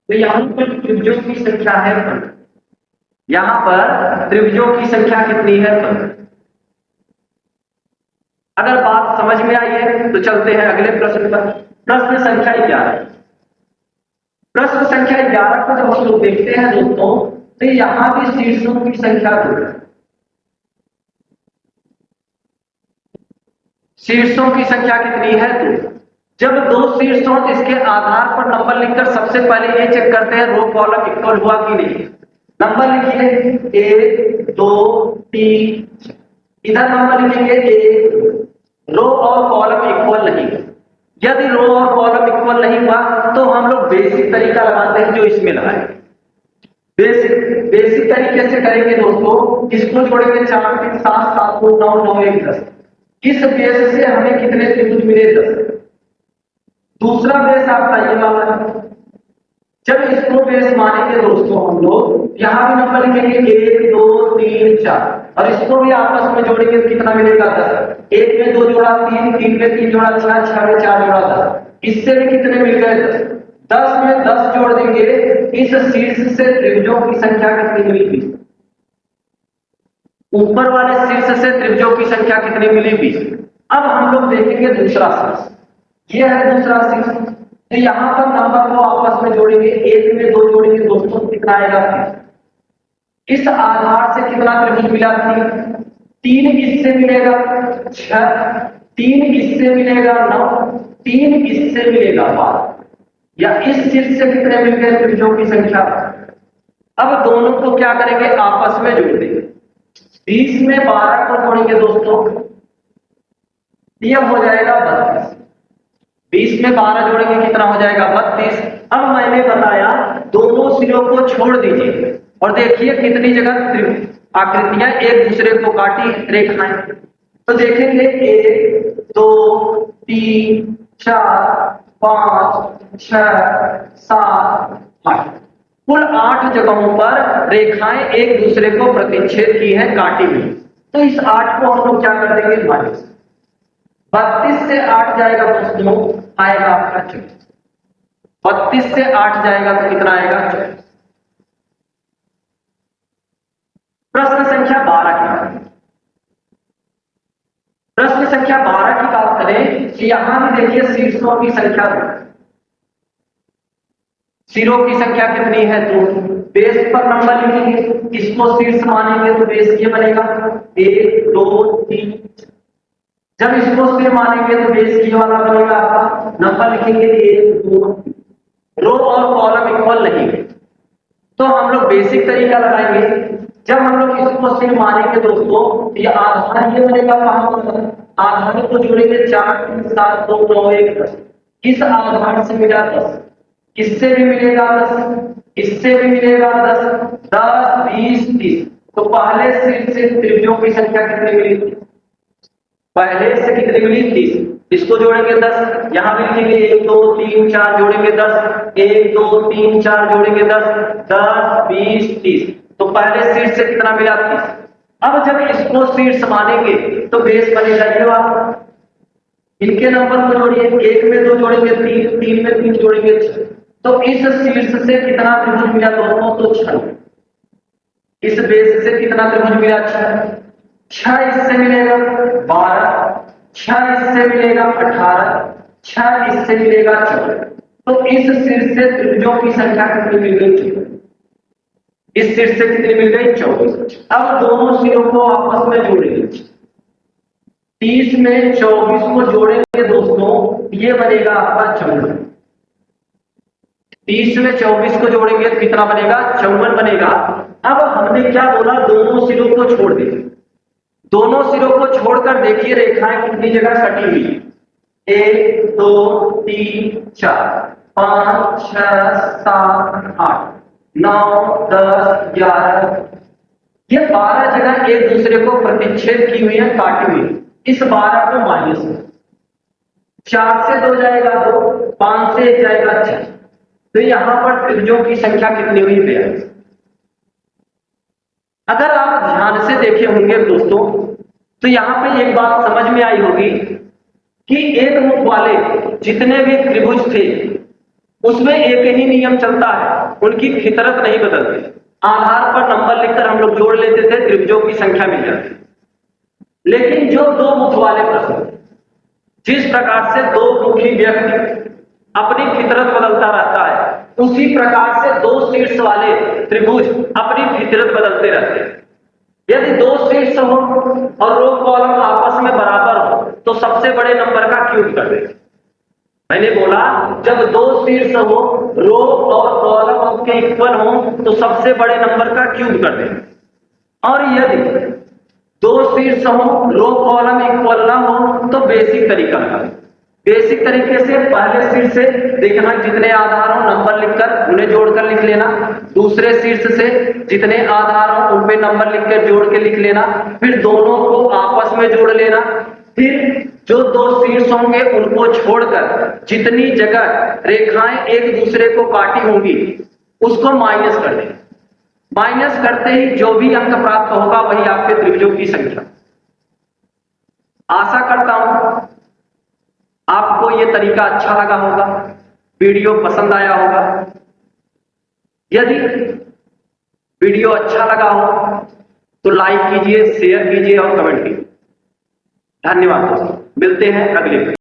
तो यहाँ पर त्रिभुजों की संख्या है 15। यहाँ पर त्रिभुजों की संख्या कितनी है 15। अगर बात समझ में आई है तो चलते हैं अगले प्रश्न पर। प्रश्न संख्या 11। प्रश्न संख्या 11 को जब हम लोग देखते हैं दोस्तों, तो यहाँ भी शीर्षों की संख्या 2 है। शीर्षों की संख्या कितनी है 2। जब 2 शीर्ष हो तो इसके आधार पर नंबर लिखकर सबसे पहले ये चेक करते हैं रो कॉलम इक्वल हुआ कि नहीं। नंबर लिखिए 1 2 3, इधर नंबर लिखेंगे 1। रो और कॉलम इक्वल नहीं। यदि रो और कॉलम इक्वल नहीं हुआ तो हम लोग बेसिक तरीका लगाते हैं जो इसमें लगाए। बेसिक तरीके से करेंगे दोस्तों। इसको जोड़ेंगे 4 3 7 7 2 9 9 1 10। इस बेस से हमें कितने त्रिभुज मिले 10। दूसरा बेस आपका ये वाला है। जब इसको बेस मानेंगे दोस्तों हम लोग यहां भी नंबर लिखेंगे 1 2 3 4 और इसको भी आपस में जोड़ेंगे तो कितना मिलेगा 10। 1 में 2 जोड़ा 3, 3 में 3 जोड़ा 6, 6 में 4 जोड़ा 10। इससे भी कितने मिल गए 10। 10 में 10 जोड़ देंगे। इस शीर्ष से त्रिभुजों की संख्या कितनी मिली 20। ऊपर वाले शीर्ष से त्रिभुजों की संख्या कितनी मिली 20। अब हम लोग देखेंगे दूसरा शीर्ष। ये है दूसरा शीर्ष। तो यहां पर नंबर को आपस में जोड़ेंगे। 1 में 2 जोड़ेंगे दोस्तों कितना आएगा 30। इस आधार से कितना त्रिभुज मिला 3 इससे मिलेगा 6, 3 इससे मिलेगा 9, 3 इससे मिलेगा 12। या इस शीर्ष से कितने मिल गए त्रिभुजों की संख्या। अब दोनों को क्या करेंगे आपस में जोड़ देंगे। 20 में 12 को जोड़ेंगे दोस्तों, यह हो जाएगा 32। 20 में 12 जोड़ेंगे कितना हो जाएगा 32। अब मैंने बताया दोनों सिरों को छोड़ दीजिए और देखिए कितनी जगह आकृतियां एक दूसरे को काटी रेखाएं। तो देखेंगे 1 2 3 4 5 6 7 8, कुल 8 जगहों पर रेखाएं एक दूसरे को प्रतिच्छेद की है काटी हुई। तो इस 8 को हम लोग क्या कर देंगे माइनस। 32 से 8 जाएगा दोस्तों आएगा आपका 24। 32 से 8 जाएगा तो कितना आएगा 24। प्रश्न संख्या 12 की बात। प्रश्न संख्या 12 की बात करें कि यहां भी देखिए शीर्षों की संख्या 2। सिरों की संख्या कितनी है 2। बेस पर नंबर लिखेंगे। इसको शीर्ष मानेंगे तो बेस ये बनेगा 1 2 3। जब इसको सिर मानेंगे तो बेस ये वाला बनेगा आपका। नंबर लिखेंगे 1 2 3। रो और कॉलम इक्वल नहीं है तो हम लोग बेसिक तरीका लगाएंगे। जब हम लोग इसको सिर मानेंगे दोस्तों ये आधार ये बनेगा कहां। आधार को जोड़ेंगे 4 3 7 2 9 1 10। इस आधार से मिला 10, इससे भी मिलेगा 10, इससे भी मिलेगा 10, 10 20 30। तो पहले सिर से त्रिभुजों की संख्या कितनी मिली। पहले से कितनी मिली 30। इसको जोड़ेंगे 10। यहां भी लिखेंगे 1 2 3 4 जोड़ेंगे 10, 1 2 3 4 जोड़ेंगे 10, 10 20 30। तो पहले शीर्ष से कितना मिला 30। अब जब इसको शीर्ष मानेंगे तो बेस बनेगा ये वाला। इनके नंबर को जोड़िए। 1 में 2 जोड़ेंगे 3, 3 में 3 जोड़ेंगे 6। तो इस शीर्ष से कितना त्रिभुज मिला दोस्तों तो 6। इस बेस से कितना त्रिभुज मिला 6। 6 इससे मिलेगा 12, 6 इससे मिलेगा 18, 6 इससे मिलेगा 14। तो इस शीर्ष से त्रिभुजों की संख्या कितनी मिल गई 24। इस शीर्ष से कितनी मिल गई 24। अब दोनों सिरों को आपस में जोड़ेंगे। 30 में 24 को जोड़ेंगे दोस्तों ये बनेगा आपका 54। 30 में 24 को जोड़ेंगे तो कितना बनेगा 54 बनेगा। अब हमने क्या बोला दोनों सिरों को छोड़ देंगे। दोनों सिरों को छोड़कर देखिए रेखाएं कितनी जगह कटी हुई है। 1 2 3 4 5 6 7 8 9 10 11। ये 12 जगह एक दूसरे को प्रतिच्छेद की हुई है काटी हुई। इस 12 को माइनस 4 से 2 जाएगा 2, 5 से 1 जाएगा 6। तो यहां पर त्रिभुजों की संख्या कितनी हुई 42। अगर आप ध्यान से देखे होंगे दोस्तों तो यहां पे एक बात समझ में आई होगी कि एक मुख वाले जितने भी त्रिभुज थे उसमें एक ही नियम चलता है, उनकी फितरत नहीं बदलती। आधार पर नंबर लिखकर हम लोग जोड़ लेते थे, त्रिभुजों की संख्या मिल जाती। लेकिन जो दो मुख वाले प्रश्न, जिस प्रकार से दो मुखी व्यक्ति अपनी फितरत बदलता रहता है, उसी प्रकार से दो शीर्ष वाले त्रिभुज अपनी फितरत बदलते रहते हैं। यदि दो शीर्ष हो और रो कॉलम आपस में बराबर हो तो सबसे बड़े नंबर का क्यूब कर दें। मैंने बोला जब दो शीर्ष हो, रो और कॉलम उसके इक्वल हो तो सबसे बड़े नंबर का क्यूब कर दें। और यदि दो शीर्ष हो, रो कॉलम इक्वल ना हो तो बेसिक तरीका है। बेसिक तरीके से पहले शीर्ष से देखना, जितने आधार हो नंबर लिखकर उन्हें जोड़कर लिख लेना। दूसरे शीर्ष से जितने आधार हो उन पे नंबर लिखकर जोड़ के लिख लेना। फिर दोनों को आपस में जोड़ लेना। फिर जो दो शीर्ष होंगे उनको छोड़कर जितनी जगह रेखाएं एक दूसरे को काटी होंगी उसको माइनस कर दें। माइनस करते ही जो भी अंक प्राप्त होगा वही आपके त्रिभुजों की संख्या। आशा करता हूं आपको यह तरीका अच्छा लगा होगा, वीडियो पसंद आया होगा। यदि वीडियो अच्छा लगा हो तो लाइक कीजिए, शेयर कीजिए और कमेंट कीजिए। धन्यवाद दोस्तों, मिलते हैं अगले वीडियो।